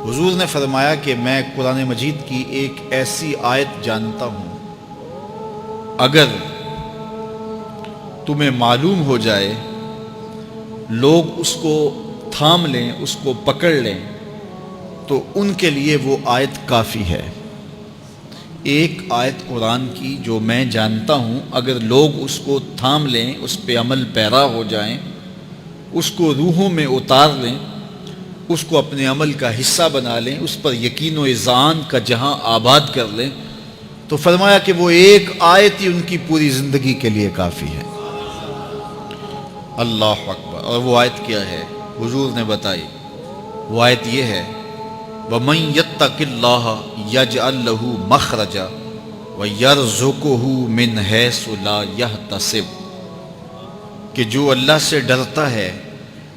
حضور نے فرمایا کہ میں قرآن مجید کی ایک ایسی آیت جانتا ہوں، اگر تمہیں معلوم ہو جائے، لوگ اس کو تھام لیں، اس کو پکڑ لیں، تو ان کے لیے وہ آیت کافی ہے۔ ایک آیت قرآن کی جو میں جانتا ہوں، اگر لوگ اس کو تھام لیں، اس پہ عمل پیرا ہو جائیں، اس کو روحوں میں اتار لیں، اس کو اپنے عمل کا حصہ بنا لیں، اس پر یقین و اذعان کا جہاں آباد کر لیں، تو فرمایا کہ وہ ایک آیت ہی ان کی پوری زندگی کے لیے کافی ہے۔ اللہ اکبر۔ اور وہ آیت کیا ہے؟ حضور نے بتائی، وہ آیت یہ ہے، وَمَن يَتَّقِ اللَّهَ يَجْعَل لَّهُ مَخْرَجًا وَيَرْزُقْهُ مِنْ حَيْثُ لَا يَحْتَسِبُ، کہ جو اللہ سے ڈرتا ہے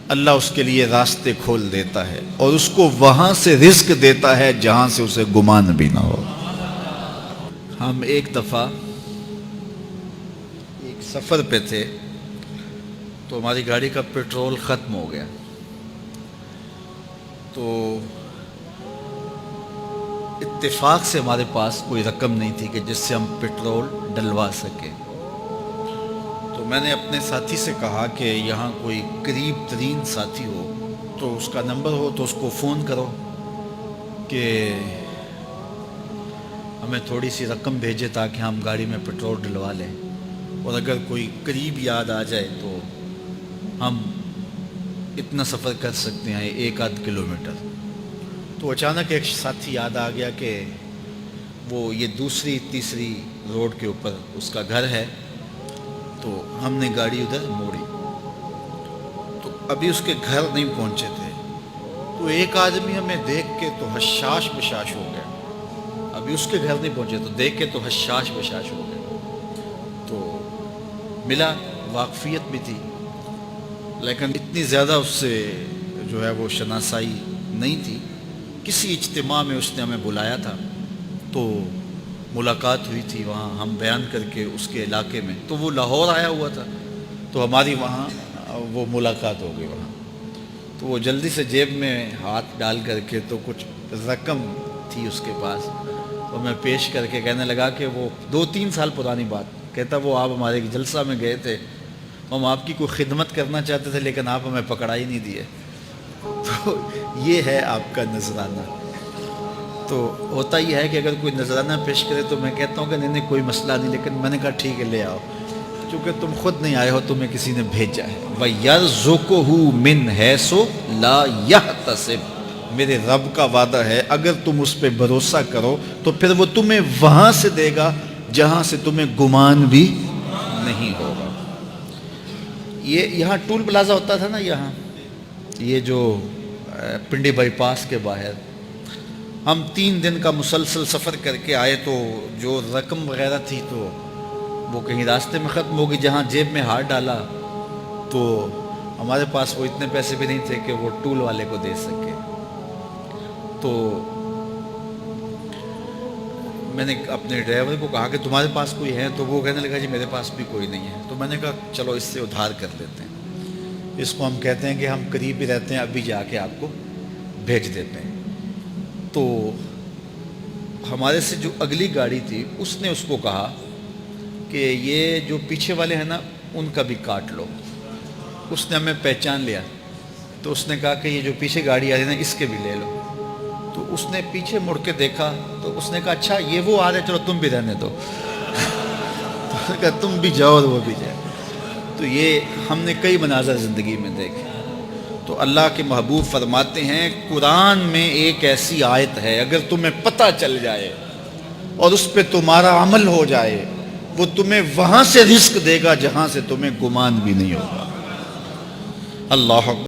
اللہ اس کے لیے راستے کھول دیتا ہے اور اس کو وہاں سے رزق دیتا ہے جہاں سے اسے گمان بھی نہ ہو۔ ہم ایک دفعہ ایک سفر پہ تھے تو ہماری گاڑی کا پیٹرول ختم ہو گیا، تو اتفاق سے ہمارے پاس کوئی رقم نہیں تھی کہ جس سے ہم پیٹرول ڈلوا سکیں۔ تو میں نے اپنے ساتھی سے کہا کہ یہاں کوئی قریب ترین ساتھی ہو تو اس کا نمبر ہو تو اس کو فون کرو کہ ہمیں تھوڑی سی رقم بھیجے تاکہ ہم گاڑی میں پیٹرول ڈلوا لیں، اور اگر کوئی قریب یاد آ جائے تو ہم اتنا سفر کر سکتے ہیں، 1-8 کلومیٹر۔ تو اچانک ایک ساتھی یاد آ گیا کہ وہ یہ دوسری تیسری روڈ کے اوپر اس کا گھر ہے، تو ہم نے گاڑی ادھر موڑی، تو ابھی اس کے گھر نہیں پہنچے تھے، تو ایک آدمی ہمیں دیکھ کے تو حشاش بشاش ہو گیا۔ ابھی اس کے گھر نہیں پہنچے تو دیکھ کے تو حشاش بشاش ہو گیا۔ تو ملا، واقفیت بھی تھی، لیکن اتنی زیادہ اس سے جو ہے وہ شناسائی نہیں تھی۔ کسی اجتماع میں اس نے ہمیں بلایا تھا تو ملاقات ہوئی تھی وہاں، ہم بیان کر کے اس کے علاقے میں، تو وہ لاہور آیا ہوا تھا تو ہماری وہاں وہ ملاقات ہو گئی وہاں۔ تو وہ جلدی سے جیب میں ہاتھ ڈال کر کے تو کچھ رقم تھی اس کے پاس، تو میں پیش کر کے کہنے لگا کہ وہ 2-3 سال پرانی بات، کہتا وہ آپ ہمارے جلسہ میں گئے تھے، ہم آپ کی کوئی خدمت کرنا چاہتے تھے لیکن آپ ہمیں پکڑا ہی نہیں دیے۔ تو یہ ہے آپ کا نذرانہ۔ تو ہوتا ہی ہے کہ اگر کوئی نذرانہ پیش کرے تو میں کہتا ہوں کہ نہیں کوئی مسئلہ نہیں، لیکن میں نے کہا ٹھیک ہے لے آؤ، چونکہ تم خود نہیں آئے ہو، تمہیں کسی نے بھیجا ہے۔ وَيَرْزُقُهُ مِنْ حَيْثُ لَا يَحْتَسِبُ، میرے رب کا وعدہ ہے اگر تم اس پہ بھروسہ کرو تو پھر وہ تمہیں وہاں سے دے گا جہاں سے تمہیں گمان بھی نہیں ہوگا۔ یہ یہاں ٹول پلازا ہوتا تھا نا، یہاں یہ جو پنڈی بائی پاس کے باہر، ہم 3 دن کا مسلسل سفر کر کے آئے، تو جو رقم وغیرہ تھی تو وہ کہیں راستے میں ختم ہو گئی۔ جہاں جیب میں ہاتھ ڈالا تو ہمارے پاس وہ اتنے پیسے بھی نہیں تھے کہ وہ ٹول والے کو دے سکے۔ تو میں نے اپنے ڈرائیور کو کہا کہ تمہارے پاس کوئی ہے؟ تو وہ کہنے لگا جی میرے پاس بھی کوئی نہیں ہے۔ تو میں نے کہا چلو اس سے ادھار کر لیتے ہیں، اس کو ہم کہتے ہیں کہ ہم قریب ہی رہتے ہیں، ابھی جا کے آپ کو بھیج دیتے ہیں۔ تو ہمارے سے جو اگلی گاڑی تھی اس نے اس کو کہا کہ یہ جو پیچھے والے ہیں نا ان کا بھی کاٹ لو۔ اس نے ہمیں پہچان لیا، تو اس نے کہا کہ یہ جو پیچھے گاڑی آ رہی ہے نا اس کے بھی لے لو۔ تو اس نے پیچھے مڑ کے دیکھا تو اس نے کہا اچھا یہ وہ آ رہے، چلو تم بھی رہنے دو۔ تو اس نے کہا تم بھی جاؤ اور وہ بھی جائے۔ تو یہ ہم نے کئی مناظر زندگی میں دیکھے۔ تو اللہ کے محبوب فرماتے ہیں قرآن میں ایک ایسی آیت ہے اگر تمہیں پتہ چل جائے اور اس پہ تمہارا عمل ہو جائے، وہ تمہیں وہاں سے رزق دے گا جہاں سے تمہیں گمان بھی نہیں ہوگا۔ اللہ